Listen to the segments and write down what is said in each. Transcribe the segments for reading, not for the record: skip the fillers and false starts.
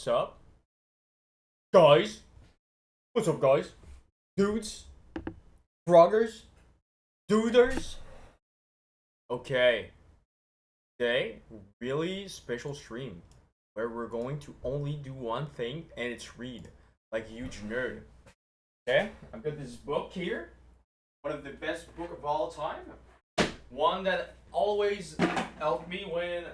What's up, guys? What's up, guys? Dudes, froggers, duders. Okay, today really special stream where we're going to only do one thing, and it's read like a huge nerd. Okay, I've got this book here, one of the best book of all time, one that always helped me when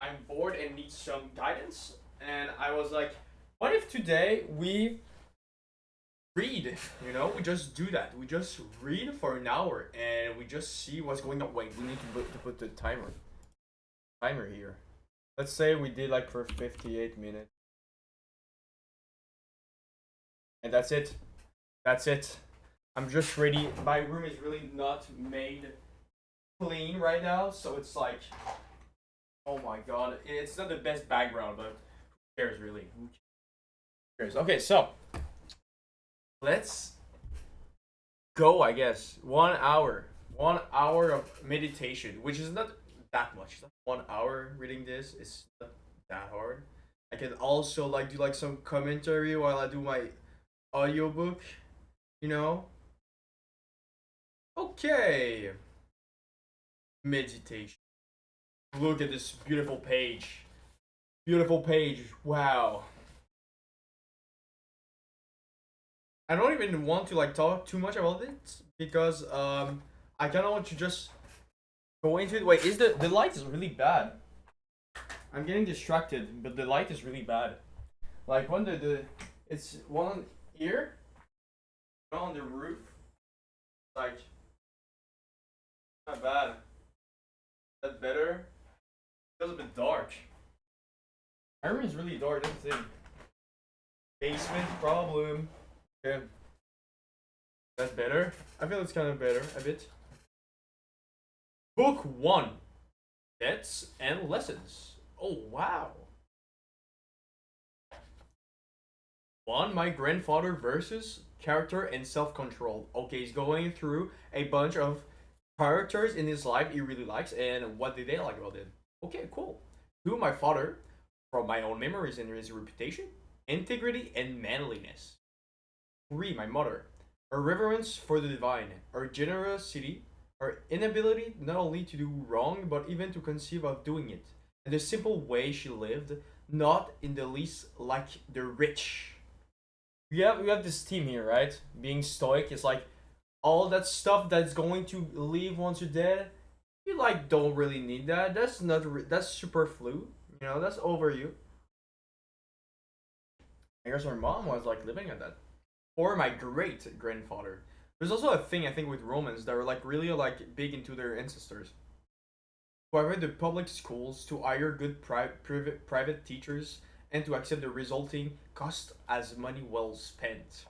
I'm bored and need some guidance. And I was like, what if today we read? We just do that. We just read for an hour and we just see what's going on. Wait, we need to put the timer here. Let's say we did like for 58 minutes. And that's it. That's it. I'm just ready. My room is really not made clean right now, so it's like, oh my god, it's not the best background, but who cares really? Who cares? Okay, so let's go. I guess 1 hour, 1 hour of meditation, which is not that much. It's not 1 hour reading this. It's not that hard. I can also like do like some commentary while I do my audiobook. You know. Okay. Meditation. Look at this beautiful page. Beautiful page. Wow. I don't even want to like talk too much about it because I kind of want to just go into it. Wait, is the light is really bad? I'm getting distracted, but the light is really bad. Like when it's one here, one on the roof. Like not bad. That better? Feels a bit dark. My room is really dark. That's the thing. Basement problem. Okay. That's better. I feel it's kind of better a bit. Book 1. Debts and Lessons. Oh, wow. 1. My grandfather versus character and self-control. Okay, he's going through a bunch of characters in his life he really likes and what did they like about it. Okay, cool. 2. My father, from my own memories and his reputation, integrity and manliness. 3. My mother, her reverence for the divine, her generosity, her inability not only to do wrong but even to conceive of doing it, and the simple way she lived, not in the least like the rich. We have this team here, right? Being stoic is like all that stuff that's going to leave once you're dead. You like don't really need that. That's not that's superflu. That's over you. I guess our mom was like living at that, or my great grandfather. There's also a thing I think with Romans that are like really like big into their ancestors. To avoid the public schools, to hire good private teachers, and to accept the resulting cost as money well spent.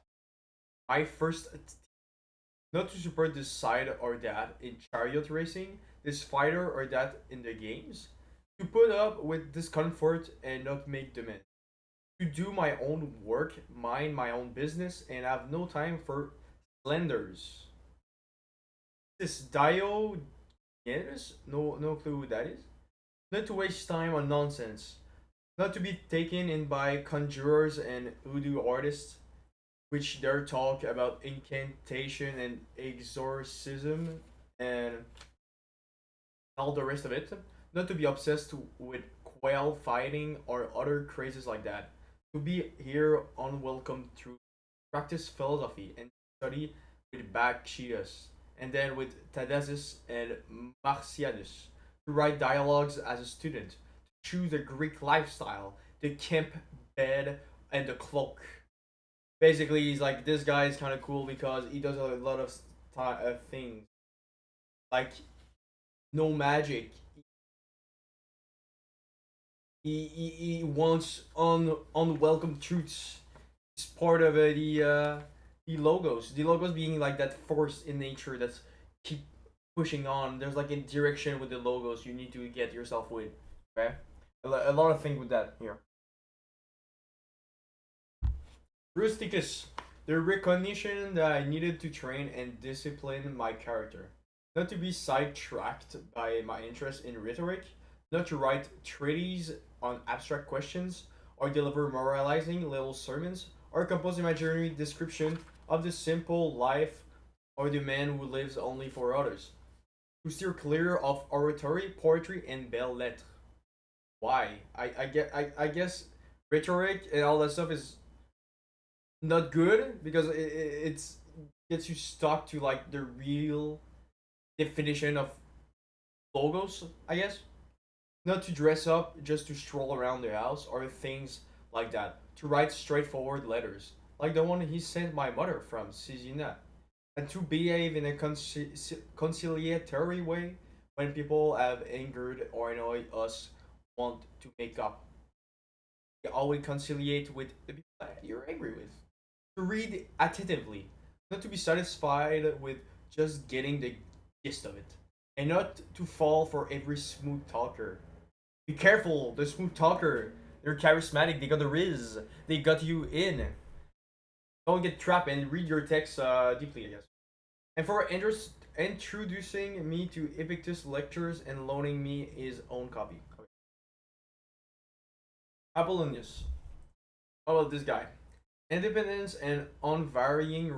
My first, not to support this side or that in chariot racing, this fighter or that in the games, to put up with discomfort and not make demands, to do my own work, mind my own business, and have no time for slanders. This Diogenes, no clue who that is. Not to waste time on nonsense. Not to be taken in by conjurers and voodoo artists, which their talk about incantation and exorcism and all the rest of it. Not to be obsessed with quail fighting or other crazes like that. To be here unwelcome through practice philosophy and study with Bakchias, and then with Thaddeus and Marcianus, to write dialogues as a student, to choose the Greek lifestyle, the camp bed, and the cloak. Basically, he's like, this guy is kind of cool because he does a lot of things. Like, no magic. He wants unwelcome truths. It's part of the logos. The logos being like that force in nature that's keep pushing on. There's like a direction with the logos you need to get yourself with. Okay, a lot of things with that here. Rusticus, the recognition that I needed to train and discipline my character, not to be sidetracked by my interest in rhetoric, not to write treatises on abstract questions, or deliver moralizing little sermons, or compose imaginary description of the simple life or the man who lives only for others. To steer clear of oratory, poetry, and belles lettres. Why? I guess rhetoric and all that stuff is not good because it's gets you stuck to like the real definition of logos, I guess. Not to dress up just to stroll around the house or things like that. To write straightforward letters, like the one he sent my mother from Sizina. And to behave in a conciliatory way when people have angered or annoyed us, want to make up. You always conciliate with the people that you're angry with. To read attentively, not to be satisfied with just getting the gist of it, and not to fall for every smooth talker. Be careful, the smooth talker. They're charismatic. They got the riz. They got you in. Don't get trapped and read your text deeply, I guess. And for introducing me to Epictetus lectures and loaning me his own copy. Okay. Apollonius. How about this guy? Independence and unvarying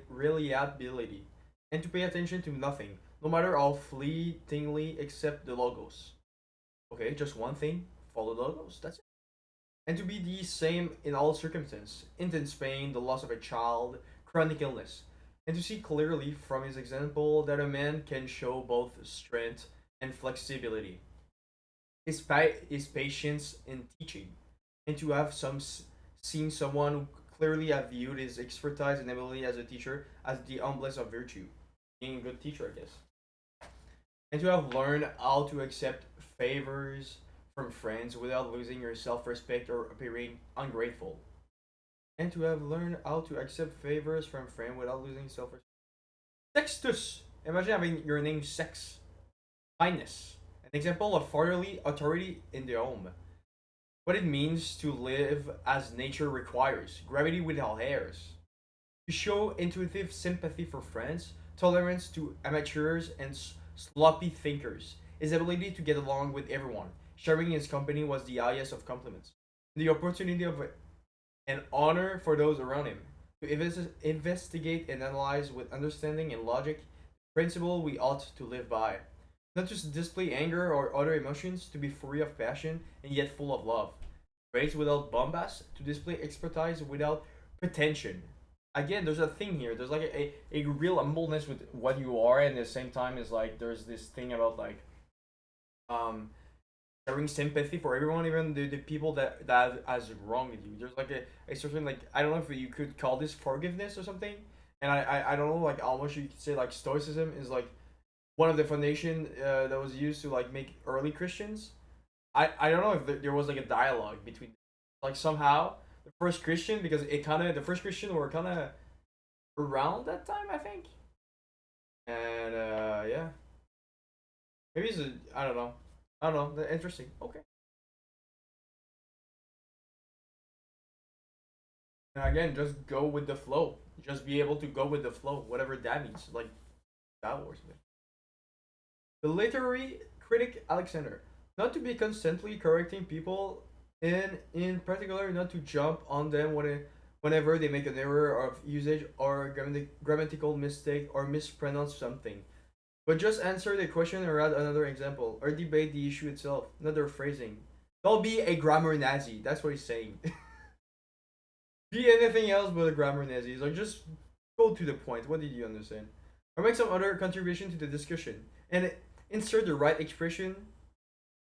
reliability, and to pay attention to nothing, no matter how fleetingly, except the logos. Okay, just one thing, follow the logos, that's it. And to be the same in all circumstances, intense pain, the loss of a child, chronic illness, and to see clearly from his example that a man can show both strength and flexibility, his patience in teaching, and to have seen someone who clearly have viewed his expertise and ability as a teacher as the humblest of virtue, being a good teacher, I guess, and to have learned how to accept favors from friends without losing your self-respect or appearing ungrateful, and to have learned how to accept favors from friends without losing self-respect. Sextus, imagine having your name Sex. Kindness, an example of fatherly authority in the home. What it means to live as nature requires, gravity without airs. To show intuitive sympathy for friends, tolerance to amateurs and sloppy thinkers. His ability to get along with everyone, sharing his company was the highest of compliments. The opportunity of an honor for those around him. To investigate and analyze with understanding and logic, principle we ought to live by. Not to display anger or other emotions, to be free of passion and yet full of love. Praise without bombast, to display expertise without pretension. Again, there's a thing here. There's like a real humbleness with what you are, and at the same time is like there's this thing about like um showing sympathy for everyone, even the people that has wronged you. There's like a certain like I don't know if you could call this forgiveness or something. And I don't know like how much you could say like stoicism is like one of the foundation that was used to like make early Christians. I don't know if there was like a dialogue between like somehow the first Christian because it kind of the first Christian were kind of around that time I think. And yeah, maybe it's a I don't know, interesting. Okay. And again, just go with the flow. Just be able to go with the flow, whatever that means. Like Star Wars. Man. The literary critic Alexander, not to be constantly correcting people, and in particular, not to jump on them whenever they make an error of usage or grammatical mistake or mispronounce something. But just answer the question or add another example or debate the issue itself, not their phrasing. Don't be a grammar Nazi. That's what he's saying. Be anything else but a grammar Nazi. He's like, just go to the point. What did you understand? Or make some other contribution to the discussion. And insert the right expression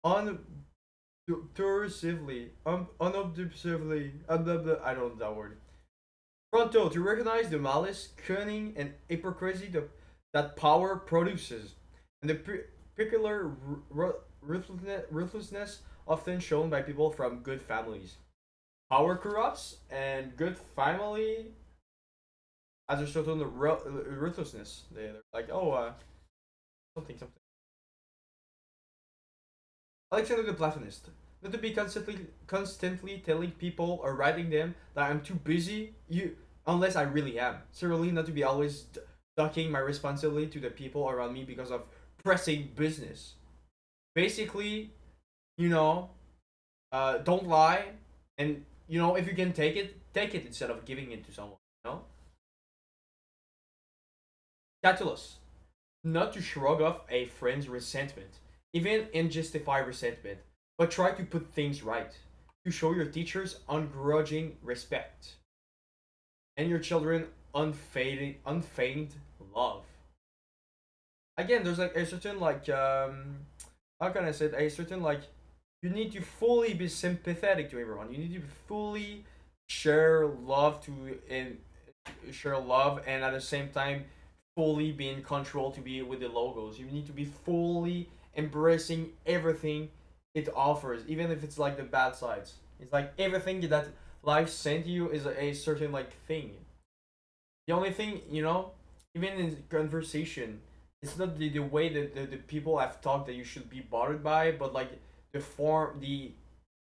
unobtrusively, unobtrusively, I don't know that word. Pronto, to recognize the malice, cunning, and hypocrisy that power produces, and the peculiar ruthlessness often shown by people from good families. Power corrupts, and good family has a certain ruthlessness. They're like, oh, something. Alexander the Platonist. Not to be constantly telling people or writing them that I'm too busy. Unless I really am. Certainly not to be always ducking my responsibility to the people around me because of pressing business. Basically, You know, don't lie, and you know if you can take it instead of giving it to someone. You know, Catullus, not to shrug off a friend's resentment, even unjustified resentment, but try to put things right, to show your teachers ungrudging respect, and your children unfeigned love. Again, there's like a certain like how can I say it? A certain like you need to fully be sympathetic to everyone. You need to fully share love to and share love, and at the same time fully be in control to be with the logos. You need to be fully embracing everything it offers, even if it's like the bad sides. It's like everything that life sent you is a certain like thing. The only thing, you know, even in conversation, it's not the way that the people have talked that you should be bothered by, but like the form, the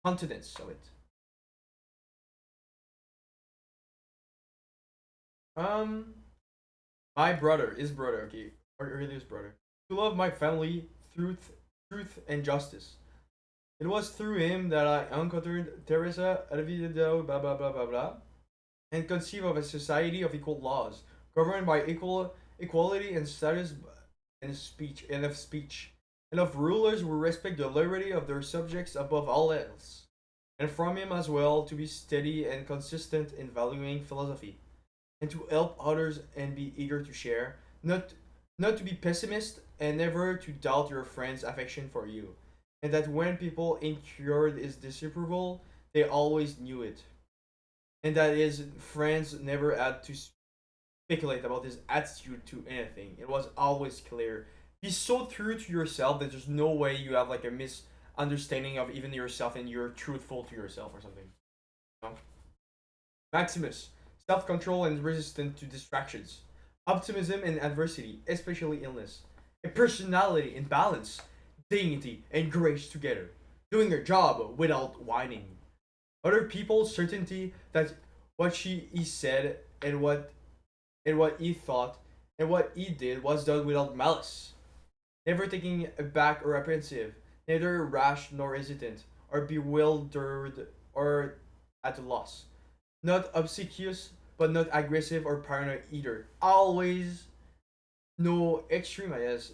contents of it. Um, my brother, his brother, okay, or really his brother, to love my family, truth, and justice. It was through him that I encountered Teresa, Elvido, blah blah blah blah blah, and conceive of a society of equal laws, governed by equal equality and status and of speech, and of rulers who respect the liberty of their subjects above all else, and from him as well to be steady and consistent in valuing philosophy, and to help others and be eager to share, not to be pessimist and never to doubt your friend's affection for you, and that when people incurred his disapproval, they always knew it, and that his friends never had to speculate about his attitude to anything. It was always clear. Be so true to yourself that there's no way you have like a misunderstanding of even yourself and you're truthful to yourself or something. You know? Maximus, self control and resistant to distractions. Optimism in adversity, especially illness. A personality in balance, dignity and grace together. Doing her job without whining. Other people's certainty that what he said and what he thought and what he did was done without malice, never taking aback or apprehensive, neither rash nor hesitant, or bewildered or at a loss. Not obsequious, but not aggressive or paranoid either. Always no extreme ideas.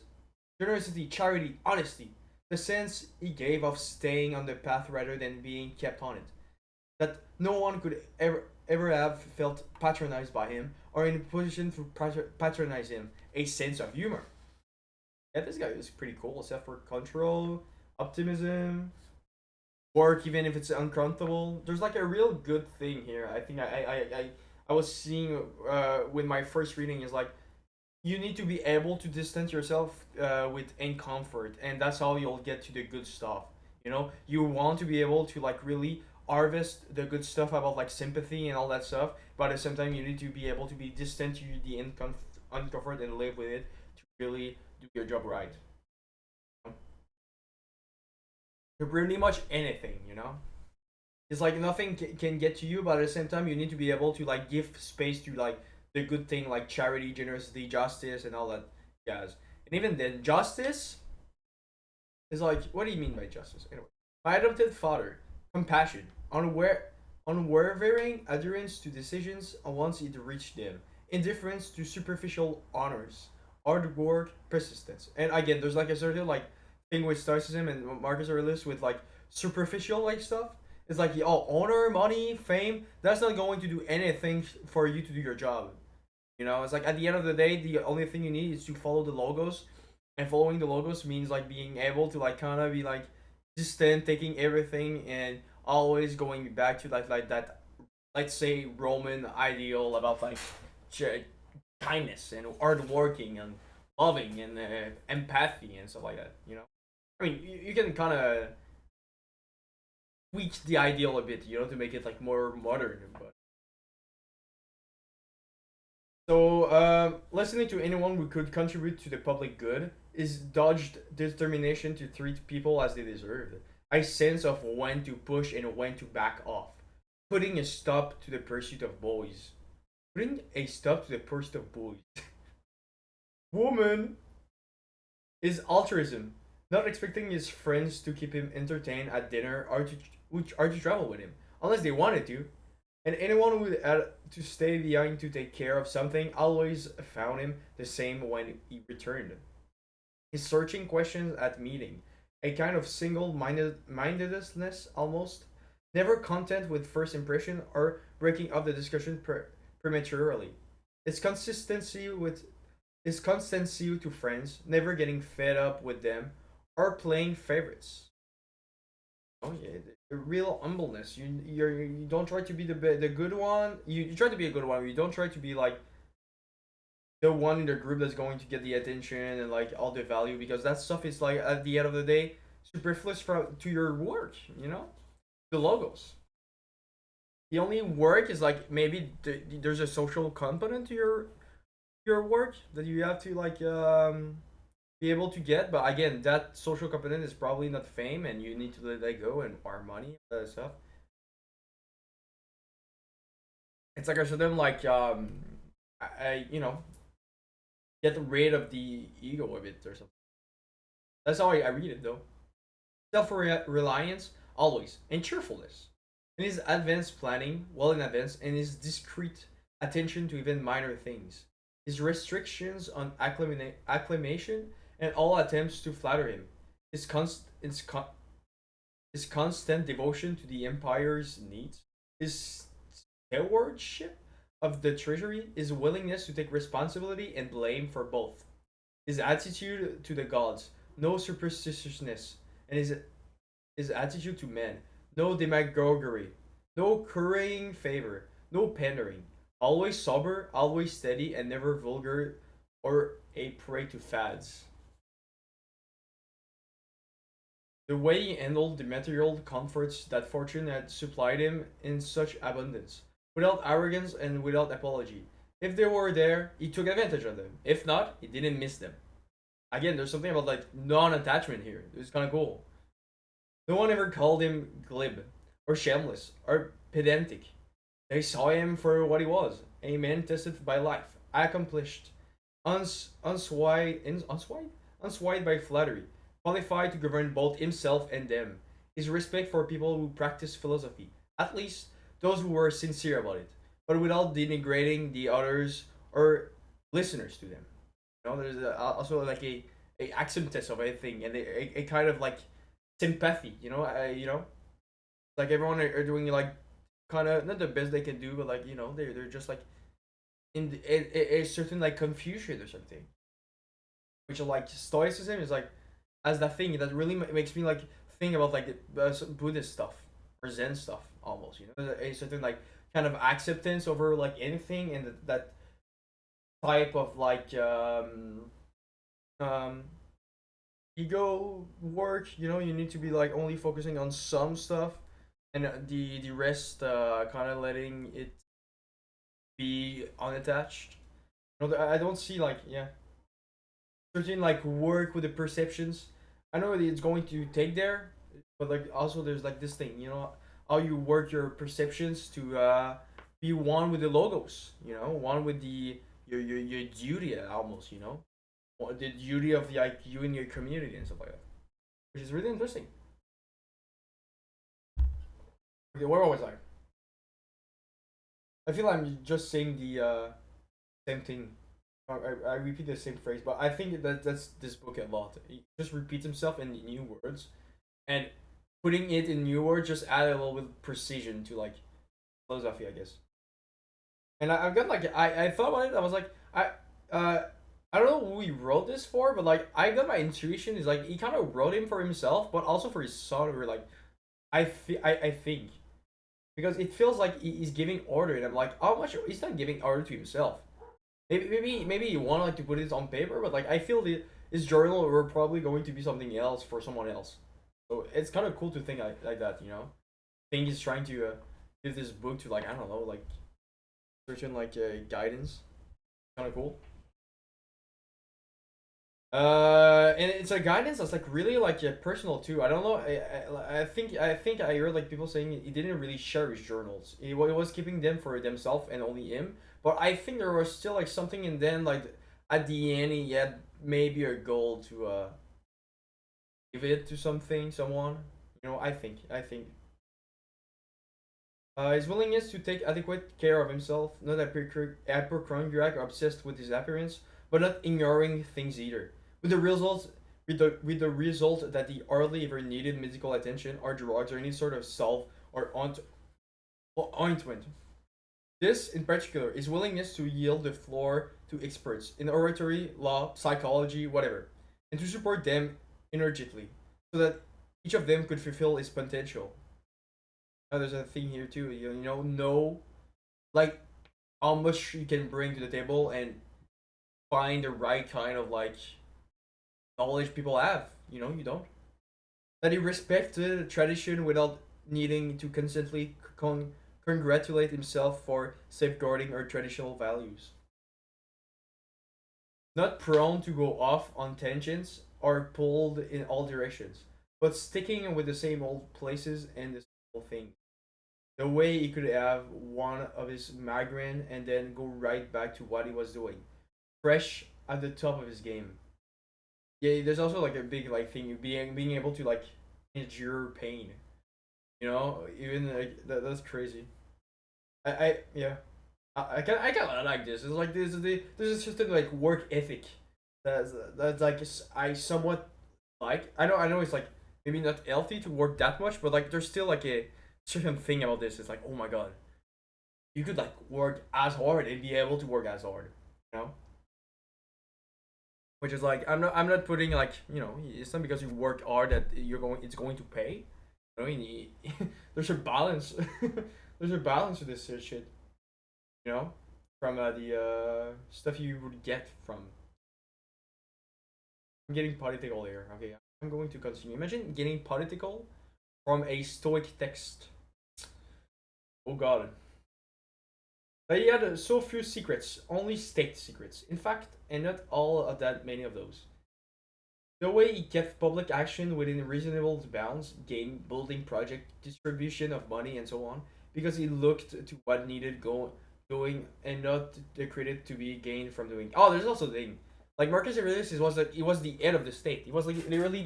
Generosity, charity, honesty. The sense he gave of staying on the path rather than being kept on it. That no one could ever have felt patronized by him or in a position to patronize him. A sense of humor. Yeah, this guy is pretty cool. Self control, optimism, work even if it's uncomfortable. There's like a real good thing here. I think I was seeing with my first reading is like you need to be able to distance yourself with discomfort, and that's how you'll get to the good stuff. You know, you want to be able to like really harvest the good stuff about like sympathy and all that stuff, but at the same time you need to be able to be distant to the uncomfort and live with it to really do your job right. To pretty much anything, you know. It's like nothing can get to you, but at the same time you need to be able to like give space to like the good thing like charity, generosity, justice, and all that jazz. And even then, justice is like, what do you mean by justice? Anyway, my adopted father, compassion, unwavering adherence to decisions once it reached them, indifference to superficial honors, hard work, persistence. And again, there's like a certain like thing with Stoicism and Marcus Aurelius with like superficial like stuff. It's like, oh, honor, money, fame, that's not going to do anything for you to do your job. You know, it's like at the end of the day, the only thing you need is to follow the logos, and following the logos means like being able to like kind of be like distant, taking everything, and always going back to like that, let's say Roman ideal about like kindness and hard working and loving and empathy and stuff like that. You know, I mean, you can kind of tweak the ideal a bit, you know, to make it like more modern, but so, listening to anyone who could contribute to the public good is Dodged determination to treat people as they deserve. A sense of when to push and when to back off. Putting a stop to the pursuit of boys. Putting a stop to the pursuit of boys. Woman is altruism. not expecting his friends to keep him entertained at dinner or to travel with him, unless they wanted to. And anyone who had to stay behind to take care of something always found him the same when he returned. His searching questions at meeting, a kind of single-mindedness almost, never content with first impression or breaking up the discussion prematurely. His consistency with his constancy to friends, never getting fed up with them, or playing favorites. Oh yeah, the real humbleness. You don't try to be the good one. You try to be a good one. You don't try to be like the one in the group that's going to get the attention and like all the value, because that stuff is like at the end of the day superfluous to your work. The logos. The only work is like maybe there's a social component to your work that you have to like be able to get, but again, that social component is probably not fame, and you need to let that go and our money and stuff. It's like I should them like get rid of the ego a bit or something. That's how I read it though. Self reliance always, and cheerfulness. In his advanced planning, well in advance, and his discreet attention to even minor things. His restrictions on acclamation and all attempts to flatter him. His constant devotion to the empire's needs. His stewardship of the treasury. His willingness to take responsibility and blame for both. His attitude to the gods. No superstitiousness. And his attitude to men. No demagoguery. No currying favor. No pandering. Always sober, always steady, and never vulgar or a prey to fads. The way he handled the material comforts that fortune had supplied him in such abundance, without arrogance and without apology. If they were there, he took advantage of them. If not, he didn't miss them. Again, there's something about like non-attachment here. It's kind of cool. No one ever called him glib, or shameless, or pedantic. They saw him for what he was, a man tested by life, accomplished, unswayed by flattery, qualified to govern both himself and them. His respect for people who practice philosophy, at least those who were sincere about it, but without denigrating the others or listeners to them. There's also like a acceptance of everything, and a kind of like sympathy. Like everyone are doing like kind of not the best they can do, but like they're just like in a certain like confusion or something, which like stoicism is like as that thing that really makes me like think about like Buddhist stuff or Zen stuff almost. There's a certain like kind of acceptance over like anything, and that type of like um ego work. You need to be like only focusing on some stuff, and the rest kind of letting it be unattached. I don't see like certain like work with the perceptions. I know that it's going to take there, but like also there's like this thing, how you work your perceptions to be one with the logos, one with your duty almost, the duty of like you and your community and stuff like that, which is really interesting. Okay, where was I? I feel I'm just saying the same thing. I repeat the same phrase, but I think that's this book a lot. He just repeats himself in new words, and putting it in new words just add a little bit of precision to like philosophy, I guess. And I've got like I thought about it. I was like uh I don't know who he wrote this for, but like I got my intuition is like he kind of wrote him for himself, but also for his son. Or like I think because it feels like he's giving order, and I'm like, how much he's not giving order to himself. Maybe he wanted like to put it on paper, but like I feel his journal were probably going to be something else for someone else. So it's kind of cool to think like that, think he's trying to give this book to like I don't know like certain like guidance. Kind of cool. And it's a guidance that's like really like personal too. I don't know. I think I heard like people saying he didn't really share his journals. He was keeping them for himself and only him. But I think there was still like something in them like at the end he had maybe a goal to give it to something, someone. I think. His willingness to take adequate care of himself, not hypochondriac or obsessed with his appearance, but not ignoring things either. With the result, with the result that he hardly ever needed medical attention or drugs or any sort of salve or ointment. This, in particular, is willingness to yield the floor to experts in oratory, law, psychology, whatever, and to support them energetically, so that each of them could fulfill its potential. Now, there's a thing here too. Know like how much you can bring to the table and find the right kind of like knowledge people have. You don't. That he respected tradition without needing to constantly congratulate himself for safeguarding our traditional values. Not prone to go off on tangents or pulled in all directions, but sticking with the same old places and the same old thing. The way he could have one of his migraine and then go right back to what he was doing, fresh at the top of his game. Yeah, there's also like a big like thing being able to like endure pain. Even like that's crazy. Yeah. I kind of like this. It's like this is just a like work ethic that's like I somewhat like. I know it's like maybe not healthy to work that much, but like there's still like a certain thing about this. It's like, oh my god, you could like work as hard and be able to work as hard, you know. Which is like I'm not putting like it's not because you work hard that it's going to pay. There's a balance. There's a balance to this shit. You know, from the stuff you would get from. I'm getting political here. Okay, I'm going to continue. Imagine getting political from a Stoic text. Oh god. But he had so few secrets, only state secrets. In fact, and not all of that many of those. The way he kept public action within reasonable bounds, game, building project, distribution of money, and so on, because he looked to what needed doing and not the credit to be gained from doing. Oh, there's also the thing. Like Marcus Aurelius he was the head of the state. He was like literally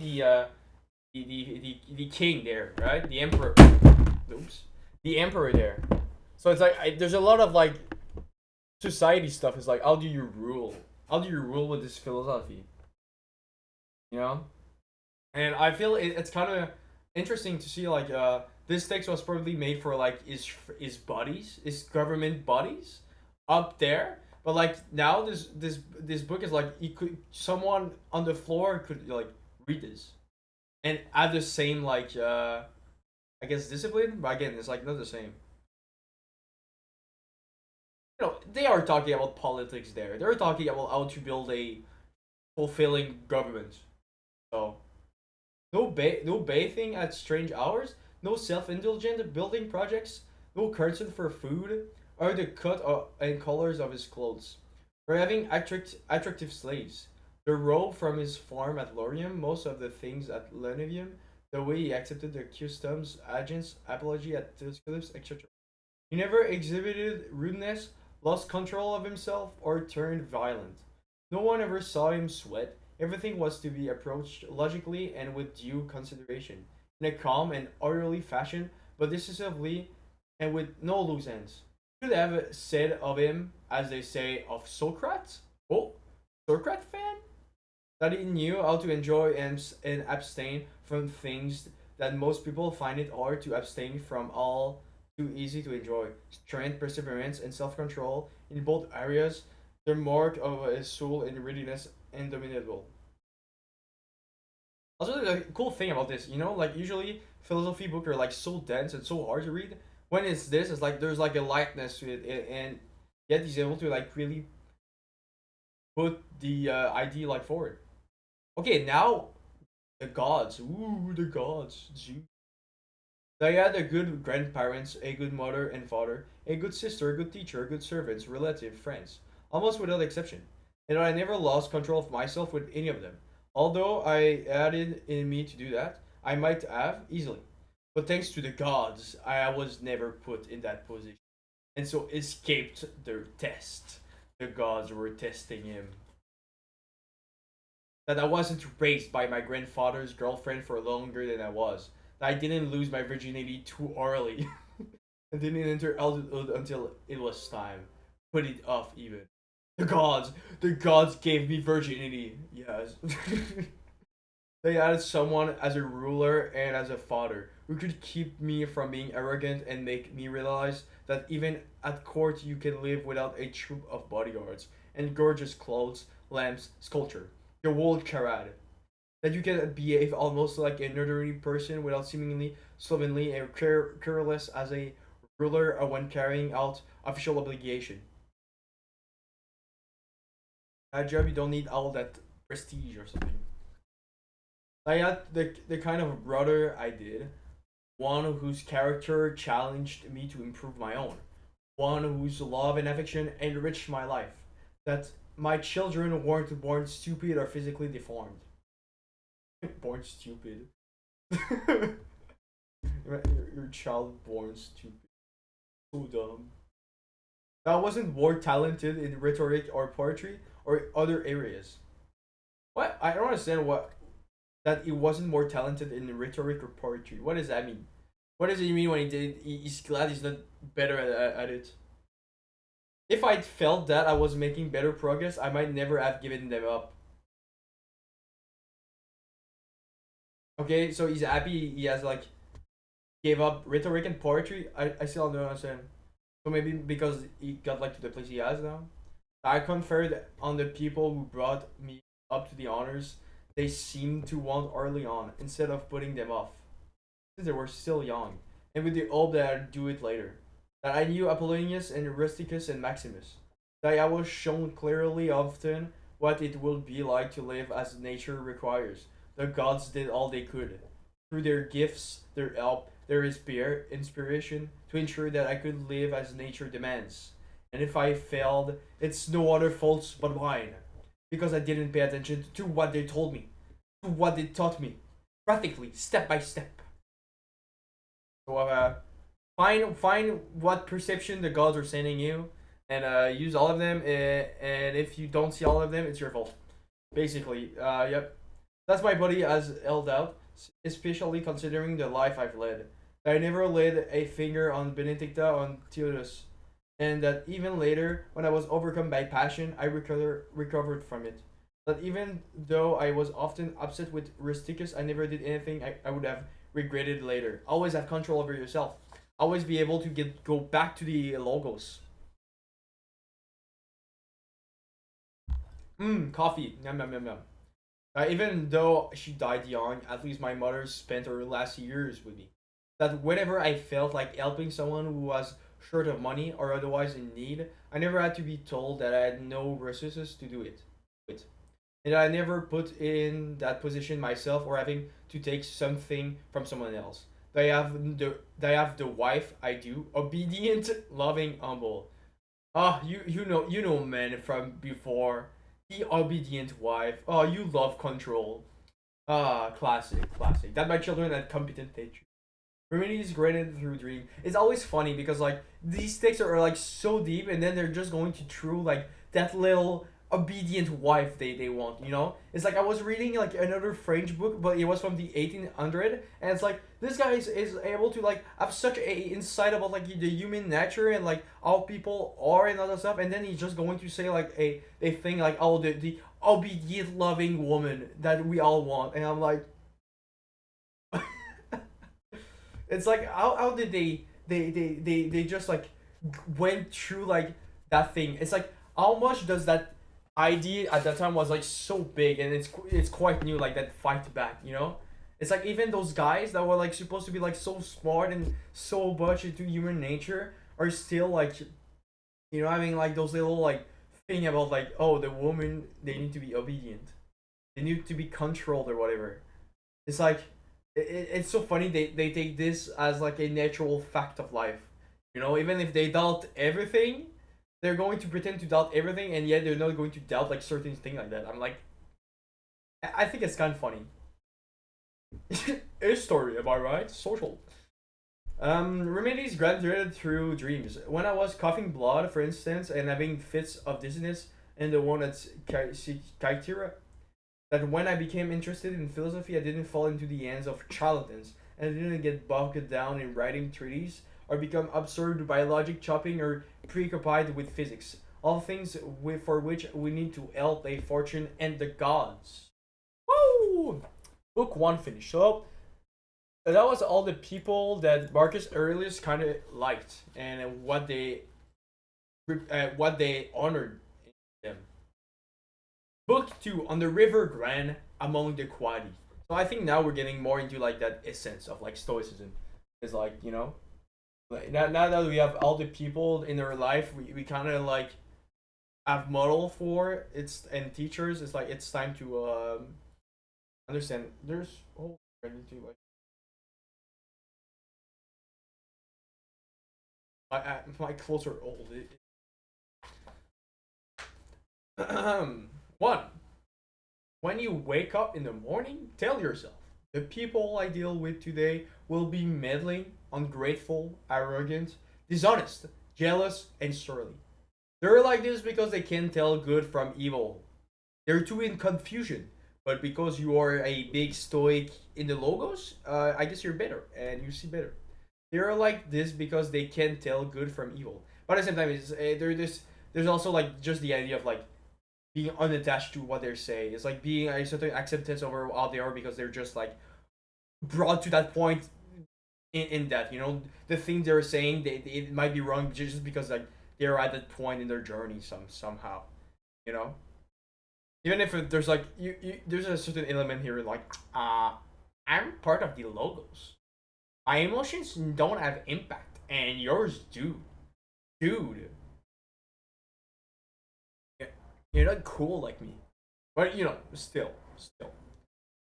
the king there, right? The emperor. Oops. The emperor there. So it's like there's a lot of like society stuff. Is like how do you rule? How do you rule with this philosophy? You know, and I feel it's kind of interesting to see like this text was probably made for like his buddies, his government buddies up there. But like now this book is like you could someone on the floor could like read this and have the same like I guess discipline, but again it's like not the same. They are talking about politics there. They're talking about how to build a fulfilling government. So no bathing at strange hours, no self-indulgent building projects, no concern for food, or the cut and colors of his clothes, or having attractive slaves. The robe from his farm at Lorium, most of the things at Lenivium, the way he accepted the customs agents' apology at Tusculus, etc. He never exhibited rudeness, lost control of himself, or turned violent. No one ever saw him sweat. Everything was to be approached logically and with due consideration, in a calm and orderly fashion, but decisively and with no loose ends. Could have said of him, as they say of Socrates, oh, Socrates fan, that he knew how to enjoy and abstain from things that most people find it hard to abstain from, all too easy to enjoy. Strength, perseverance, and self control in both areas, the mark of his soul and readiness indomitable. Also, the cool thing about this, like usually philosophy books are like so dense and so hard to read. When it's this, it's like there's like a lightness to it, and yet he's able to like really put the idea like forward. Okay, now the gods. Ooh, the gods. Zeus. They had a good grandparents, a good mother and father, a good sister, a good teacher, good servants, relative, friends, almost without exception. And I never lost control of myself with any of them. Although I added in me to do that, I might have easily. But thanks to the gods, I was never put in that position, and so escaped their test. The gods were testing him. that I wasn't raised by my grandfather's girlfriend for longer than I was. That I didn't lose my virginity too early. I didn't enter adulthood until it was time. Put it off even. The gods, the gods gave me virginity. Yes. They added someone as a ruler and as a father who could keep me from being arrogant and make me realize that even at court you can live without a troop of bodyguards and gorgeous clothes, lamps, sculpture. The whole charade. That you can behave almost like an ordinary person without seemingly slovenly and careless as a ruler when carrying out official obligation. At job you don't need all that prestige or something. I had the kind of brother I did, one whose character challenged me to improve my own, one whose love and affection enriched my life. That my children weren't born stupid or physically deformed. Born stupid. Your child born stupid. So dumb. That wasn't more talented in rhetoric or poetry or other areas. What? I don't understand what that it wasn't more talented in rhetoric or poetry. What does that mean? What does it mean when he's glad he's not better at it? If I'd felt that I was making better progress, I might never have given them up. Okay, so he's happy he has like gave up rhetoric and poetry. I still don't understand. So maybe because he got like to the place he has now. I conferred on the people who brought me up to the honors they seemed to want early on, instead of putting them off, since they were still young, and with the hope that I'd do it later. That I knew Apollonius and Rusticus and Maximus. That I was shown clearly often what it would be like to live as nature requires. The gods did all they could, through their gifts, their help, their inspiration, to ensure that I could live as nature demands. And if I failed, it's no other fault but mine, because I didn't pay attention to what they told me, to what they taught me, practically, step by step. So find what perception the gods are sending you, and use all of them. And if you don't see all of them, it's your fault. Basically, yep. That's my body has held out, especially considering the life I've led. I never laid a finger on Benedicta on Theodus, and that even later, when I was overcome by passion, I recovered from it. That even though I was often upset with Rusticus, I never did anything I would have regretted later. Always have control over yourself. Always be able to go back to the logos. Coffee. Yum yum yum yum. Even though she died young, at least my mother spent her last years with me. That whenever I felt like helping someone who was short of money or otherwise in need, I never had to be told that I had no resources to do it. With. And I never put in that position myself or having to take something from someone else. They have the wife I do, obedient, loving, humble. Ah, you know men from before. The obedient wife. Oh, you love control. Ah, classic. That my children had competent nature. Remedy is granted through dream. It's always funny because like these stakes are like so deep, and then they're just going to true like that little obedient wife they want. It's like I was reading like another French book, but it was from the 1800, and it's like this guy is able to like have such a insight about like the human nature and like how people are and other stuff, and then he's just going to say like a thing like, oh, the obedient loving woman that we all want, and I'm like, it's like how did they just like went through like that thing. It's like how much does that idea at that time was like so big, and it's quite new, like that fight back. It's like even those guys that were like supposed to be like so smart and so much into human nature are still like having like those little like thing about like, oh, the woman, they need to be obedient, they need to be controlled or whatever. It's like it's so funny they take this as like a natural fact of life. Even if they doubt everything, they're going to pretend to doubt everything, and yet they're not going to doubt like certain thing like that. I'm like, I think it's kind of funny. A story, am I right? Social. Remedies granted through dreams. When I was coughing blood, for instance, and having fits of dizziness, and the one that's Kaitira, That when I became interested in philosophy, I didn't fall into the hands of charlatans, and I didn't get bogged down in writing treatises or become absorbed by logic chopping or preoccupied with physics. All things for which we need to help a fortune and the gods. Woo! Book one finished. So that was all the people that Marcus Aurelius kind of liked and what they honored in them. Book two, on the river Gran among the Quadi. So I think now we're getting more into like that essence of like stoicism. It's like, you know, like now that we have all the people in our life, we kind of like have model for it's and teachers. It's like it's time to understand. There's oh, I need to like my clothes are old. One, when you wake up in the morning, tell yourself the people I deal with today will be meddling, ungrateful, arrogant, dishonest, jealous, and surly. They're like this because they can't tell good from evil. They're too in confusion. But because you are a big stoic in the logos, I guess you're better and you see better. They're like this because they can't tell good from evil. But at the same time, there's also like just the idea of like being unattached to what they're saying. It's like being a certain acceptance over how they are because they're just like brought to that point in that, you know, the things they're saying it might be wrong just because like they're at that point in their journey somehow, you know. Even if there's like there's a certain element here like I'm part of the logos. My emotions don't have impact, and yours do, dude. You're not cool like me, but you know, still.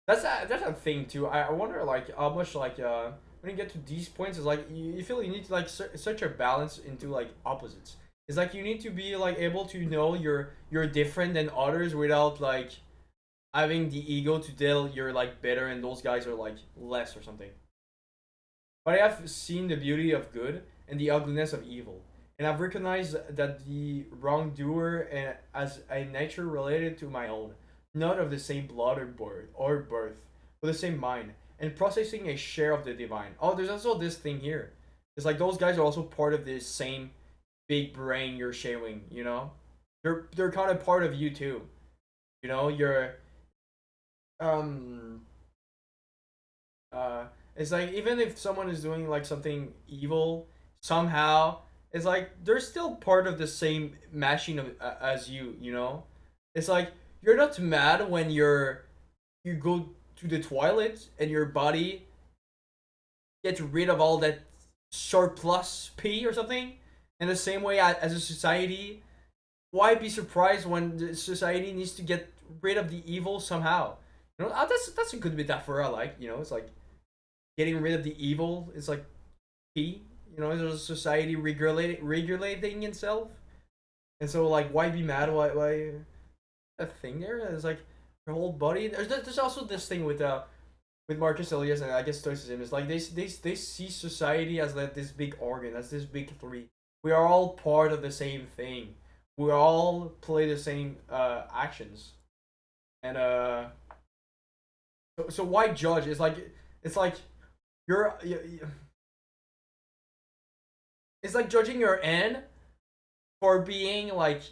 That's a thing too. I wonder like how much like when you get to these points, it's like you feel you need to like such a balance into like opposites. It's like you need to be like able to know you're different than others without like having the ego to tell you're like better and those guys are like less or something. But I have seen the beauty of good and the ugliness of evil, and I've recognized that the wrongdoer as a nature related to my own, not of the same blood or birth, but the same mind, and processing a share of the divine. Oh, there's also this thing here. It's like those guys are also part of this same big brain you're sharing. You know, they're kind of part of you too. You know, you're um uh it's like even if someone is doing like something evil somehow, it's like they're still part of the same machine as you know. It's like you're not mad when you go to the toilet and your body gets rid of all that surplus pee or something. In the same way as a society, why be surprised when the society needs to get rid of the evil somehow? You know, that's a good metaphor I like. You know, it's like getting rid of the evil is like key. You know, there's a society regulating itself, and so like why be mad? Why a thing there? It's like your whole body. There's also this thing with Marcus Aurelius and I guess Stoicism. It's like they see society as like this big organ, as this big three. We are all part of the same thing. We all play the same actions, and so why judge? It's like you're it's like judging your end for being like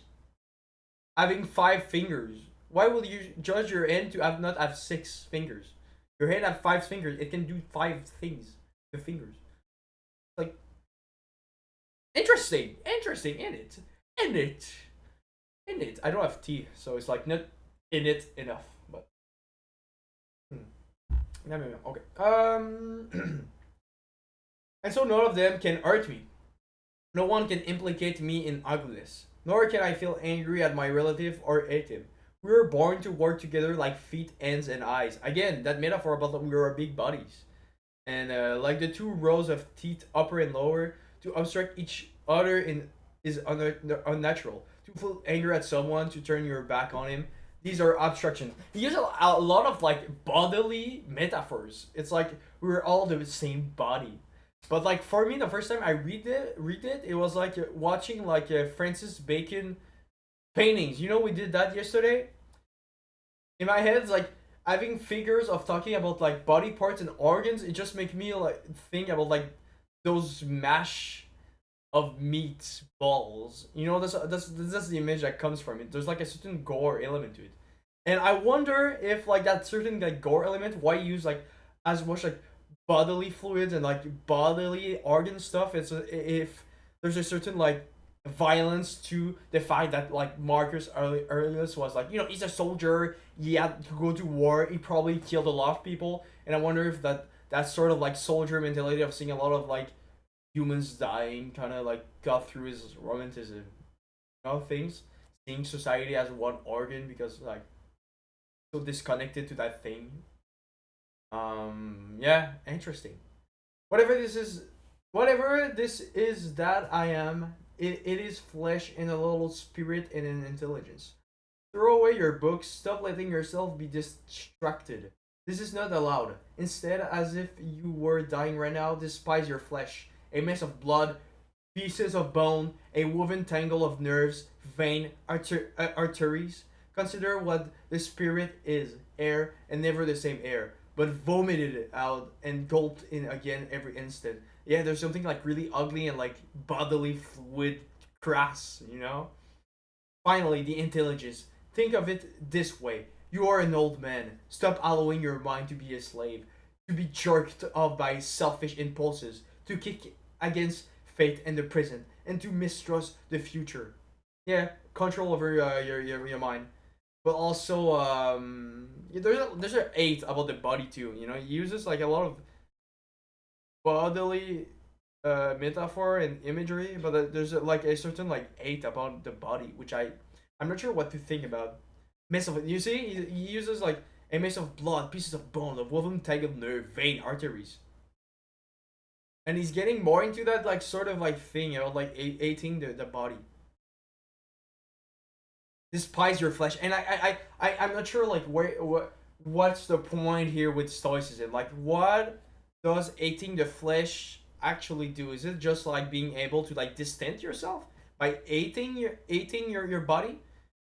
having 5 fingers. Why will you judge your end to have not have 6 fingers? Your hand have 5 fingers. It can do 5 things. The fingers. Like interesting in it. I don't have teeth, so it's like not in it enough. But no. Okay. And so none of them can hurt me. No one can implicate me in ugliness, nor can I feel angry at my relative or hate him. We were born to work together like feet, hands, and eyes. Again, that metaphor about that we are big bodies. And like the two rows of teeth, upper and lower, to obstruct each other in is unnatural. To feel anger at someone, to turn your back on him. These are obstructions. He uses a lot of like bodily metaphors. It's like we're all the same body. But like for me, the first time I read it, it was like watching like Francis Bacon paintings. You know, we did that yesterday. in my head, it's like having figures of talking about like body parts and organs. It just makes me like think about like those mash of meat balls. You know, that's the image that comes from it. There's like a certain gore element to it, and I wonder if like that certain like gore element, why you use like as much like bodily fluids and like bodily organ stuff. If there's a certain like violence to the fact that like Marcus Aurelius was like, you know, he's a soldier, he had to go to war, he probably killed a lot of people, and I wonder if that sort of like soldier mentality of seeing a lot of like humans dying kind of like got through his romanticism, you know, things, seeing society as one organ because like so disconnected to that thing. Yeah, interesting. Whatever this is, whatever this is that I am, it is flesh and a little spirit and an intelligence. Throw away your books, stop letting yourself be distracted. This is not allowed. Instead, as if you were dying right now, despise your flesh. A mess of blood, pieces of bone, a woven tangle of nerves, vein, arteries. Consider what the spirit is air, and never the same air, but vomited out and gulped in again every instant. Yeah, there's something like really ugly and like bodily fluid crass, you know? Finally, the intelligence. Think of it this way. You are an old man. Stop allowing your mind to be a slave, to be jerked off by selfish impulses, to kick against fate and the present, and to mistrust the future. Yeah, control over your mind. But also, there's an eight about the body too. You know, he uses like a lot of bodily metaphor and imagery, but there's like a certain like eight about the body, which I'm not sure what to think about. Mess of you see, he uses like a mess of blood, pieces of bone, of woven tangled nerve, vein, arteries, and he's getting more into that like sort of like thing, you know, like eating the body. Despise your flesh, and I'm not sure like what's the point here with stoicism. Like, what does eating the flesh actually do? Is it just like being able to like distance yourself by eating your body?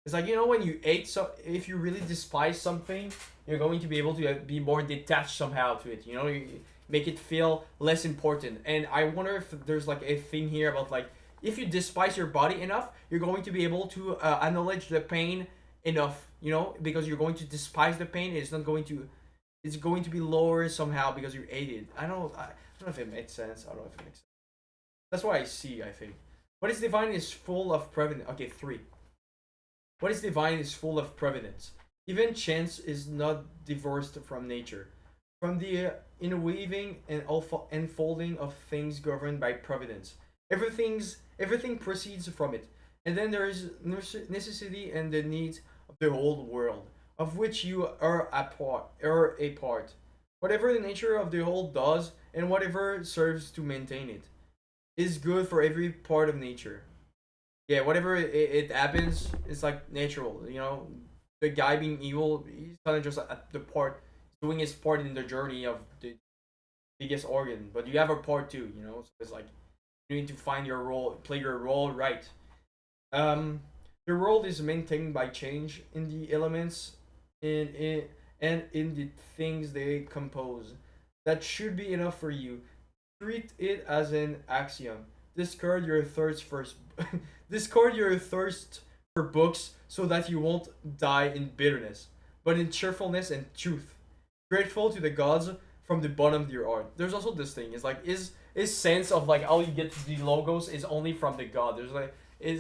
It's like, you know, when you ate, so if you really despise something, you're going to be able to be more detached somehow to it. You know, you make it feel less important. And I wonder if there's like a thing here about like if you despise your body enough, you're going to be able to acknowledge the pain enough. You know, because you're going to despise the pain. It's going to be lower somehow because you ate it. I don't know if it makes sense. I don't know if it makes sense. That's what I see. I think what is divine is full of prevalence. Okay, three. What is divine is full of providence. Even chance is not divorced from nature, from the interweaving and unfolding of things governed by providence. Everything proceeds from it, and then there is necessity and the needs of the whole world, of which you are a part. Whatever the nature of the whole does, and whatever serves to maintain it, is good for every part of nature. Yeah, whatever it happens, it's like natural. You know, the guy being evil, he's kind of just at the part, doing his part in the journey of the biggest organ. But you have a part too, you know. So it's like you need to find your role, play your role right. Um, the world is maintained by change in the elements, in and in the things they compose. That should be enough for you. Treat it as an axiom. Discard your thirst first. Discard your thirst for books so that you won't die in bitterness, but in cheerfulness and truth. Grateful to the gods from the bottom of your heart. There's also this thing. It's like is sense of like how you get to the logos is only from the god. There's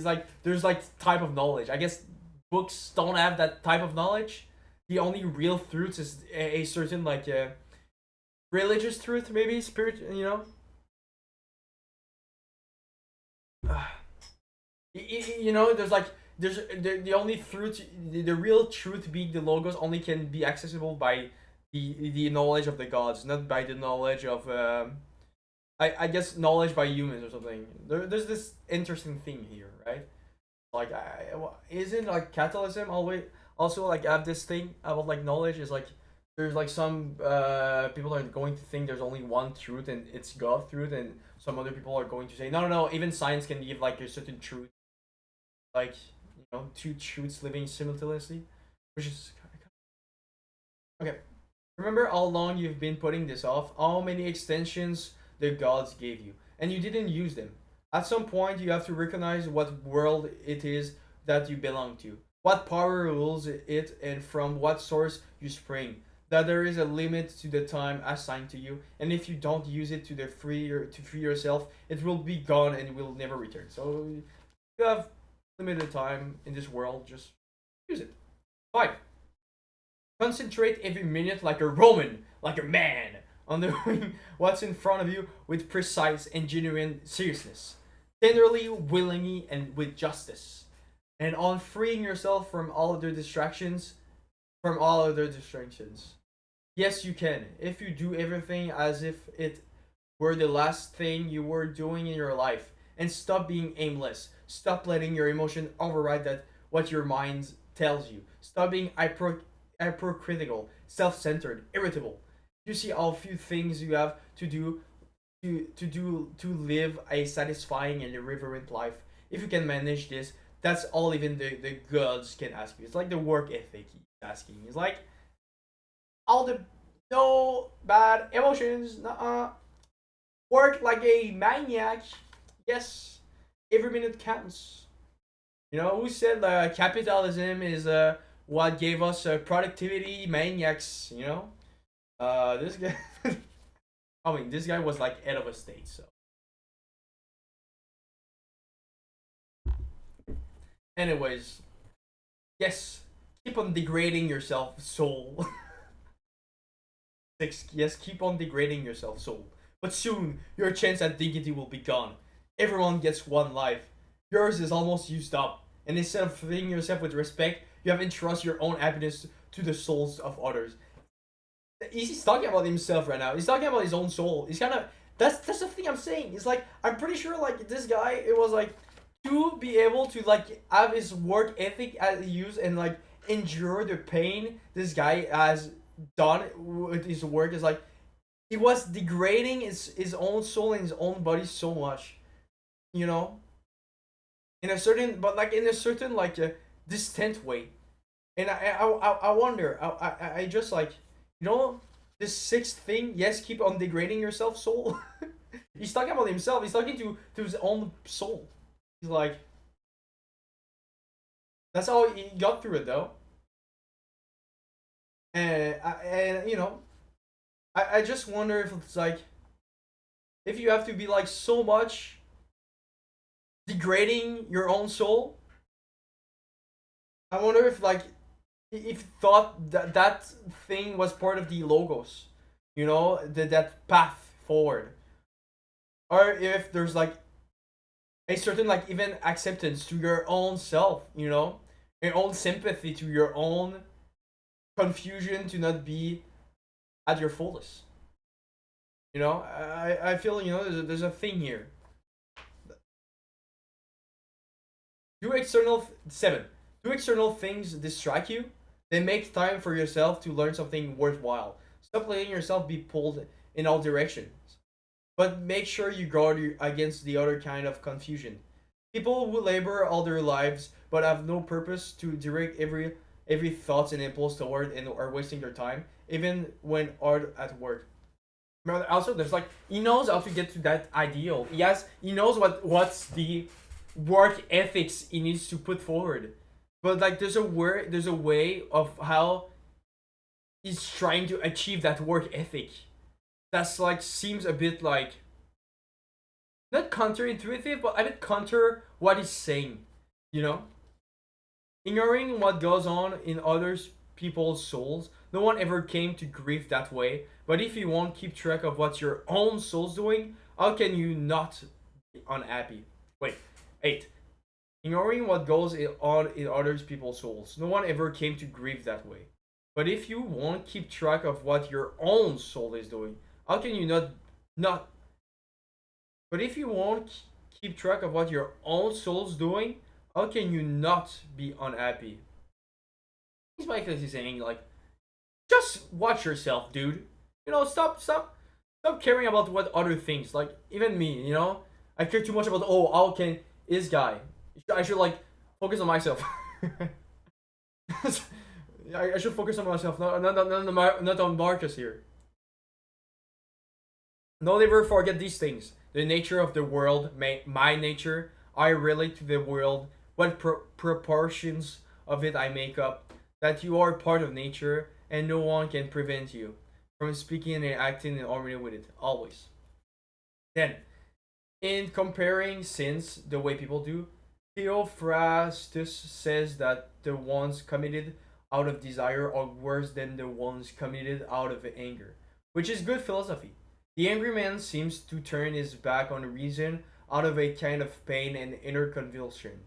like type of knowledge. I guess books don't have that type of knowledge. The only real truth is a certain like religious truth, maybe spirit. You know, you know, there's the only truth, the real truth being the logos only can be accessible by the knowledge of the gods, not by the knowledge of I guess knowledge by humans or something. There's this interesting thing here, right? Like isn't like Catholicism always also like have this thing about like knowledge is like there's like some people are going to think there's only one truth and it's God truth, and some other people are going to say no, even science can give like a certain truth, like, you know, two truths living simultaneously, which is Okay. Remember how long you've been putting this off? How many extensions the gods gave you, and you didn't use them. At some point, you have to recognize what world it is that you belong to, what power rules it, and from what source you spring. That there is a limit to the time assigned to you, and if you don't use it to free yourself, it will be gone and will never return. So you have limited time in this world. Just use it. 5. Concentrate every minute like a Roman, like a man, on doing what's in front of you with precise and genuine seriousness, tenderly, willingly, and with justice, and on freeing yourself from all other distractions. Yes, you can. If you do everything as if it were the last thing you were doing in your life, and stop being aimless. Stop letting your emotion override that what your mind tells you. Stop being hypercritical, self-centered, irritable. You see how few things you have to do to live a satisfying and irreverent life. If you can manage this, that's all even the gods can ask you. It's like the work ethic he's asking. It's like all the no bad emotions. Nuh-uh. Work like a maniac. Yes, every minute counts. You know who said capitalism is what gave us productivity maniacs? You know, this guy. I mean, this guy was like head of a state. So, anyways, yes, keep on degrading yourself, soul. 6. Yes, keep on degrading yourself, soul. But soon, your chance at dignity will be gone. Everyone gets one life. Yours is almost used up. And instead of treating yourself with respect, you have entrusted your own happiness to the souls of others. He's talking about himself right now. He's talking about his own soul. He's kind of that's the thing I'm saying. It's like I'm pretty sure like this guy. It was like to be able to like have his work ethic as used and like endure the pain this guy has done with his work is like he was degrading his own soul and his own body so much, you know, in a certain but like in a certain like a distant way. And I wonder I just like you know this sixth thing. Yes, keep on degrading yourself, soul. He's talking about himself. He's talking to his own soul. He's like that's how he got through it though. And you know I just wonder if it's like if you have to be like so much degrading your own soul. I wonder if like if you thought that that thing was part of the logos, you know, that path forward, or if there's like a certain like even acceptance to your own self, you know, your own sympathy to your own confusion to not be at your fullest. You know, I feel you know there's a thing here. Do external 7. Do external things distract you? Then make time for yourself to learn something worthwhile. Stop letting yourself be pulled in all directions. But make sure you guard against the other kind of confusion. People who labor all their lives but have no purpose to direct every thoughts and impulse toward and are wasting their time, even when hard at work. But also, there's like he knows how to get to that ideal. He knows what's the work ethics he needs to put forward. But like there's a way of how he's trying to achieve that work ethic. That's like seems a bit like not counterintuitive, but a bit counter what he's saying. You know, ignoring what goes on in others people's souls. No one ever came to grief that way. But if you won't keep track of what your own soul's doing, how can you not be unhappy? Wait, 8. Ignoring what goes on in others people's souls. No one ever came to grieve that way. But if you won't keep track of what your own soul is doing, how can you not but if you won't keep track of what your own soul's doing, how can you not be unhappy? He's basically saying like just watch yourself, dude. You know, stop caring about what other things. Like even me, you know, I care too much about oh how can this guy. I should like focus on myself. I should focus on myself, not on Marcus here. Don't ever forget these things. The nature of the world, my nature, I relate to the world, what proportions of it I make up, that you are part of nature, and no one can prevent you from speaking and acting in harmony with it, always. Then, in comparing sins the way people do, Theophrastus says that the ones committed out of desire are worse than the ones committed out of anger, which is good philosophy. The angry man seems to turn his back on reason out of a kind of pain and inner convulsion.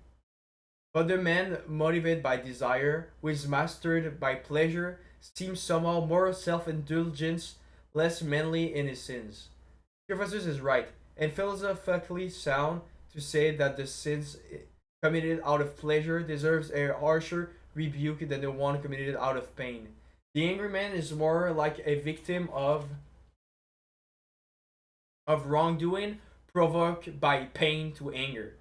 But the man motivated by desire, who is mastered by pleasure, seems somehow more self indulgent, less manly in his sins. Theophrastus is right, and philosophically sound to say that the sins committed out of pleasure deserves a harsher rebuke than the one committed out of pain. The angry man is more like a victim of wrongdoing provoked by pain to anger.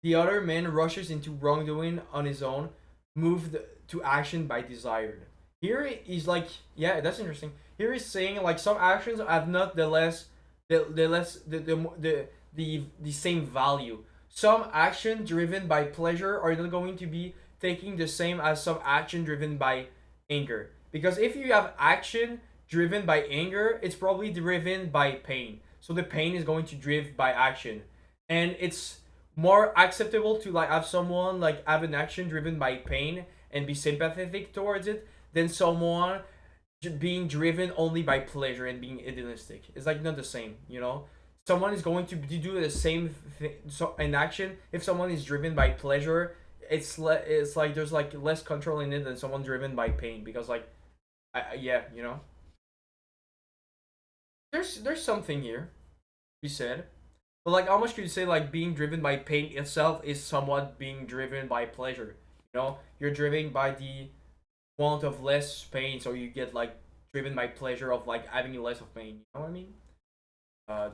The other man rushes into wrongdoing on his own, moved to action by desire. Here he's like, yeah, that's interesting. Here he's saying like some actions have not the less the same value. Some action driven by pleasure are not going to be taking the same as some action driven by anger. Because if you have action driven by anger, it's probably driven by pain. So the pain is going to drive by action, and it's more acceptable to like have someone like have an action driven by pain and be sympathetic towards it than someone being driven only by pleasure and being idealistic. It's like not the same, you know. Someone is going to do the same thing, so an action. If someone is driven by pleasure, it's like there's like less control in it than someone driven by pain, because like yeah, you know, there's something here you said. But like how much could you say like being driven by pain itself is somewhat being driven by pleasure? You know, you're driven by the want of less pain, so you get like driven by pleasure of like having less of pain. You know what I mean? Uh,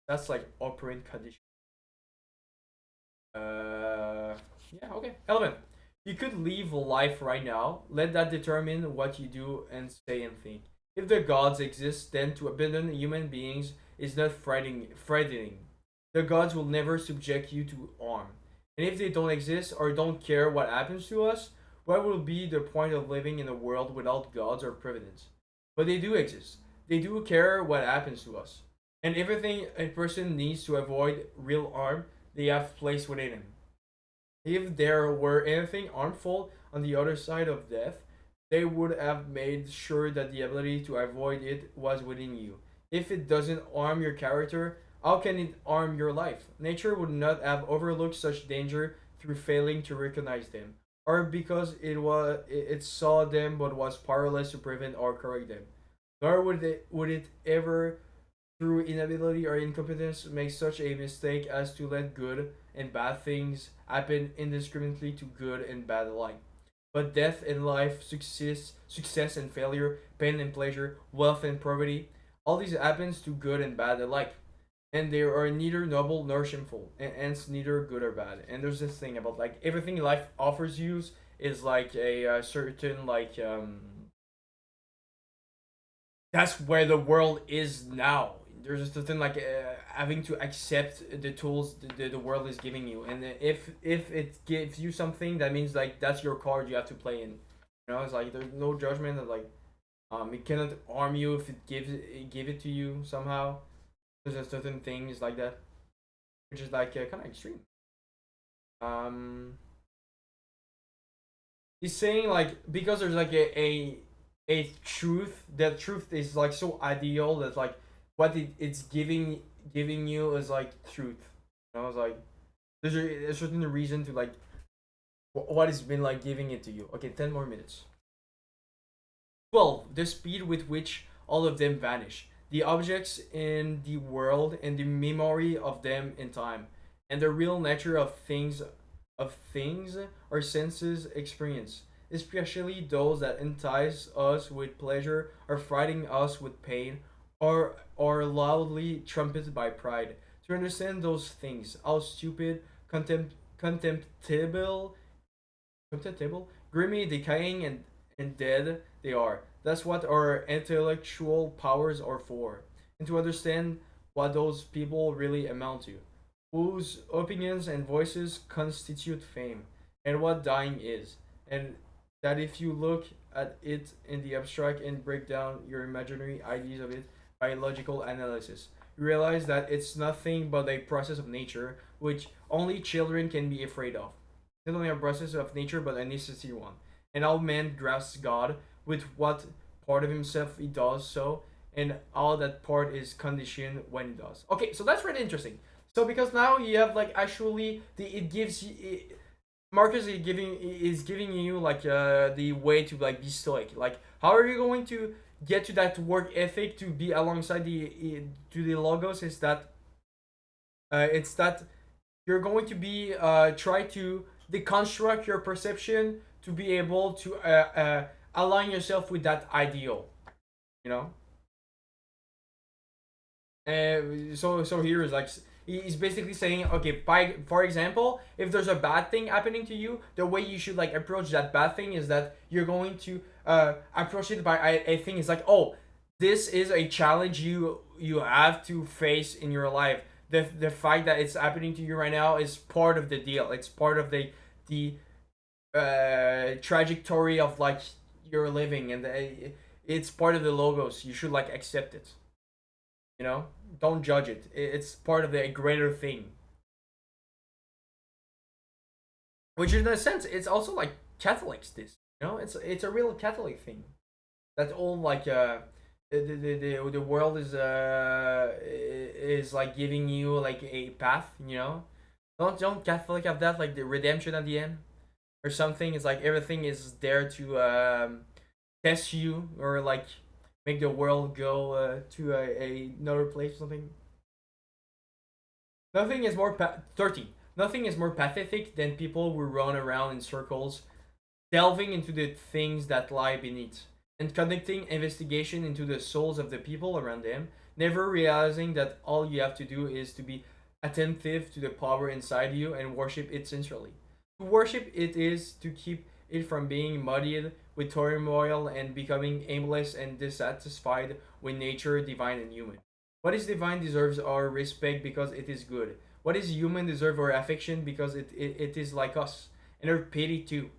that's like operant condition. Yeah, okay. Element. You could live life right now. Let that determine what you do and say and think. If the gods exist, then to abandon human beings is not frightening. The gods will never subject you to harm. And if they don't exist or don't care what happens to us, what will be the point of living in a world without gods or providence? But they do exist. They do care what happens to us. And everything a person needs to avoid real harm, they have placed within him. If there were anything harmful on the other side of death, they would have made sure that the ability to avoid it was within you. If it doesn't harm your character, how can it harm your life? Nature would not have overlooked such danger through failing to recognize them, or because it saw them but was powerless to prevent or correct them. Nor would it ever, through inability or incompetence, make such a mistake as to let good and bad things happen indiscriminately to good and bad alike. But death and life, success and failure, pain and pleasure, wealth and poverty, all these happens to good and bad alike. And they are neither noble nor shameful, and hence neither good or bad. And there's this thing about like everything life offers you is like a certain like that's where the world is now. There's just a thing like having to accept the tools the world is giving you, and if it gives you something, that means like that's your card you have to play in. You know, it's like there's no judgment. Of, like it cannot harm you if it give it to you somehow. There's certain things like that, which is like kind of extreme. Um, he's saying like because there's like a truth, that truth is like so ideal that like what it's giving you is like truth. You know, it's like there's a certain reason to like what has been like giving it to you. Okay, 10 more minutes. 12. The speed with which all of them vanish. The objects in the world and the memory of them in time, and the real nature of things our senses experience, especially those that entice us with pleasure or frighten us with pain, or are loudly trumpeted by pride. To understand those things, how stupid, contemptible, grimy, decaying, and dead they are. That's what our intellectual powers are for. And to understand what those people really amount to, whose opinions and voices constitute fame, and what dying is. And that if you look at it in the abstract and break down your imaginary ideas of it by logical analysis, you realize that it's nothing but a process of nature which only children can be afraid of. Not only a process of nature but a necessary one. And all man grasps God with what part of himself he does so, and all that part is conditioned when he does. Okay, so that's really interesting. So because now you have like actually the it gives you Marcus is giving you like the way to like be stoic. Like how are you going to get to that work ethic to be alongside the logos? Is that it's that you're going to be try to deconstruct your perception to be able to align yourself with that ideal. You know. So here is like he's basically saying, okay, by for example, if there's a bad thing happening to you, the way you should like approach that bad thing is that you're going to approach it by a thing is like, oh, this is a challenge you have to face in your life. The fact that it's happening to you right now is part of the deal. It's part of the trajectory of like your living, and it's part of the logos. You should like accept it. You know, don't judge it. It's part of the greater thing. Which in a sense, it's also like Catholics. This, you know, it's a real Catholic thing. That's all like the world is like giving you like a path. You know, don't Catholic have that like the redemption at the end or something? It's like everything is there to test you or like make the world go to another place or something. Nothing is more 13. Nothing is more pathetic than people who run around in circles, delving into the things that lie beneath, and conducting investigation into the souls of the people around them, never realizing that all you have to do is to be attentive to the power inside you and worship it sincerely. To worship it is to keep it from being muddied with turmoil and becoming aimless and dissatisfied with nature, divine and human. What is divine deserves our respect because it is good. What is human deserves our affection because it is like us, and our pity too.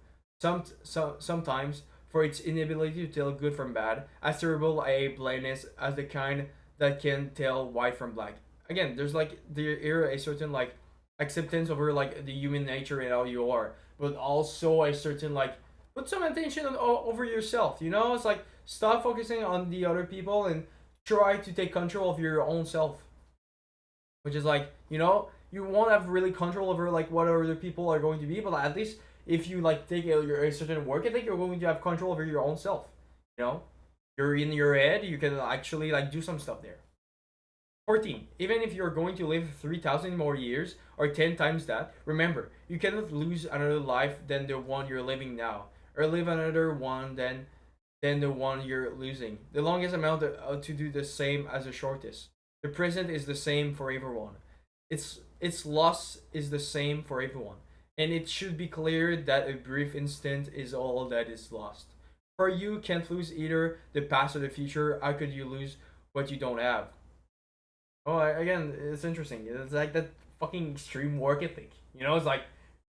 Sometimes, for its inability to tell good from bad, as terrible a blindness as the kind that can tell white from black. Again, there's like there a certain like acceptance over like the human nature and how you are, but also a certain like put some attention over yourself. You know, it's like stop focusing on the other people and try to take control of your own self. Which is like, you know, you won't have really control over like what other people are going to be, but at least if you like take a certain work ethic, you're going to have control over your own self. You know, you're in your head, you can actually like do some stuff there. 14. Even if you're going to live 3,000 more years or 10 times that, remember, you cannot lose another life than the one you're living now, or live another one than the one you're losing. The longest amount to do the same as the shortest. The present is the same for everyone. Its loss is the same for everyone. And it should be clear that a brief instant is all that is lost. For you can't lose either the past or the future. How could you lose what you don't have? Oh, again, it's interesting. It's like that fucking extreme work ethic. You know, it's like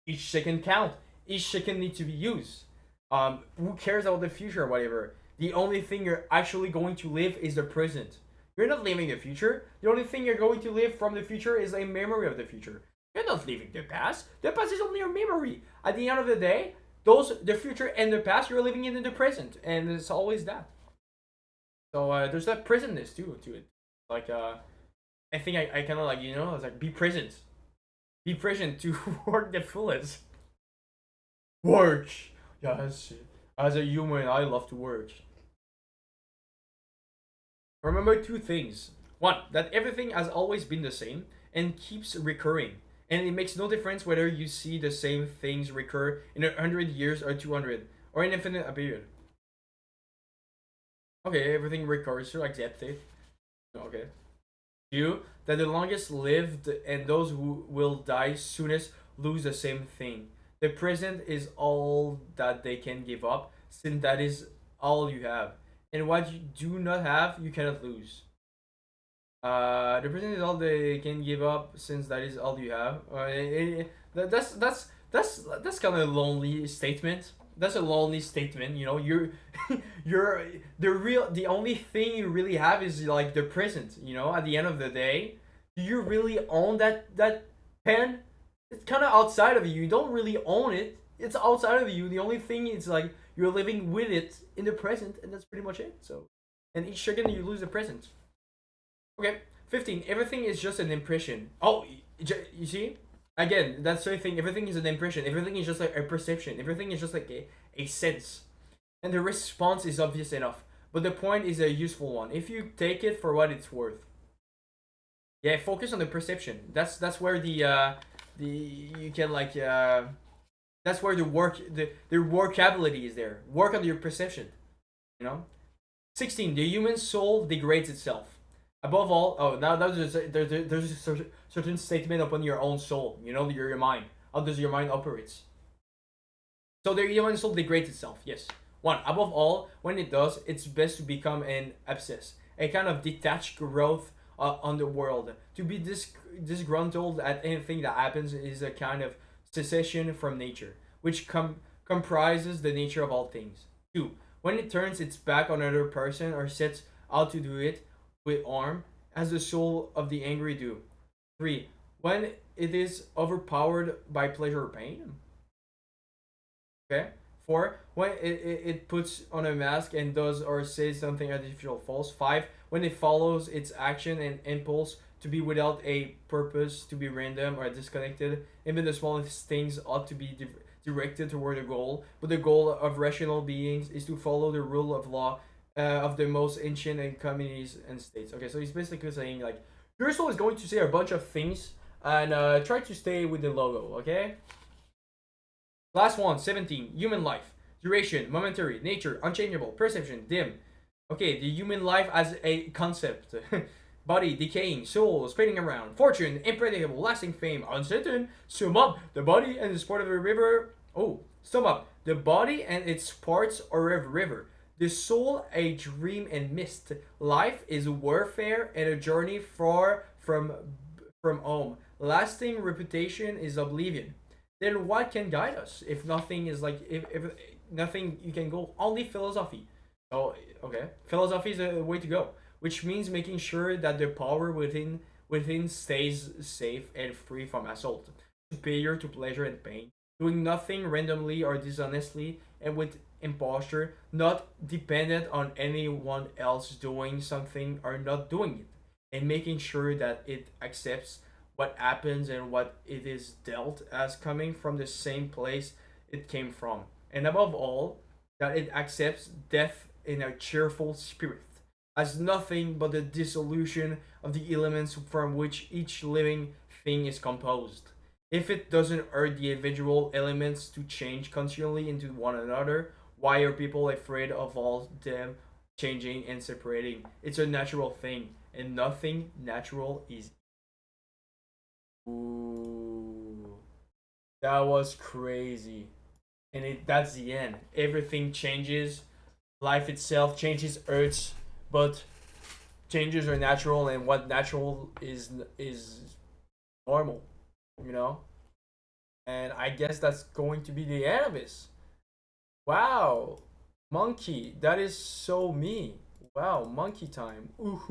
each second count. Each second needs to be used. Who cares about the future or whatever? The only thing you're actually going to live is the present. You're not living the future. The only thing you're going to live from the future is a memory of the future. You're not living the past. The past is only a memory. At the end of the day, the future and the past, you're living in the present, and it's always that. So there's that presentness too to it. Like I think I kind of like, you know, it's like be present. Be present to work the fullest. Work. Yes. As a human, I love to work. Remember two things. One, that everything has always been the same and keeps recurring. And it makes no difference whether you see the same things recur in 100 years or 200 or an infinite period. Okay, everything recurs, so accept it. Okay. Two, that the longest lived and those who will die soonest lose the same thing. The present is all that they can give up, since that is all you have. And what you do not have, you cannot lose. The prison is all they can give up since that is all you have. That's kind of a lonely statement. That's a lonely statement. You know, you're the only thing you really have is like the present. You know, at the end of the day, do you really own that pen? It's kind of outside of you. You don't really own it. It's outside of you. The only thing is like you're living with it in the present, and that's pretty much it. So, and each second you lose the present. Okay, 15. Everything is just an impression. Oh, you see? Again, that's the thing. Everything is an impression. Everything is just like a perception. Everything is just like a sense. And the response is obvious enough. But the point is a useful one. If you take it for what it's worth. Yeah, focus on the perception. That's where the you can like that's where the workability is there. Work on your perception. You know? 16. The human soul degrades itself. Above all, oh, now there's a certain statement upon your own soul. You know, your mind. How does your mind operates? So the human soul degrades itself. Yes. One. Above all, when it does, it's best to become an abscess, a kind of detached growth on the world. To be disgruntled at anything that happens is a kind of secession from nature, which comprises the nature of all things. Two. When it turns its back on another person or sets out to do it with arm, as the soul of the angry do. 3. When it is overpowered by pleasure or pain. Okay. 4. When it puts on a mask and does or says something artificial false. 5. When it follows its action and impulse to be without a purpose, to be random or disconnected. Even the smallest things ought to be directed toward a goal, but the goal of rational beings is to follow the rule of law of the most ancient and communities and states. Okay, so he's basically saying like your soul is going to say a bunch of things and try to stay with the logo. Okay. Last one, 17. Human life, duration, momentary, nature, unchangeable, perception, dim. Okay, the human life as a concept. Body decaying, soul spinning around, fortune unpredictable, lasting fame, uncertain. Sum up the body and the sport of a river. Oh, sum up the body and its parts are a river. The soul, a dream and mist. Life is warfare and a journey far from home. Lasting reputation is oblivion. Then what can guide us if nothing is like if nothing you can go only philosophy. Oh, okay. Philosophy is a way to go, which means making sure that the power within stays safe and free from assault, superior to pleasure and pain, doing nothing randomly or dishonestly and with imposture, not dependent on anyone else doing something or not doing it, and making sure that it accepts what happens and what it is dealt as coming from the same place it came from, and above all, that it accepts death in a cheerful spirit as nothing but the dissolution of the elements from which each living thing is composed. If it doesn't urge the individual elements to change continually into one another, why are people afraid of all them changing and separating? It's a natural thing, and nothing natural is. Ooh, that was crazy. And that's the end. Everything changes. Life itself changes, Earth's, but changes are natural, and what natural is normal, you know. And I guess that's going to be the end of this. Wow, monkey, that is so me. Wow, monkey time. Ooh.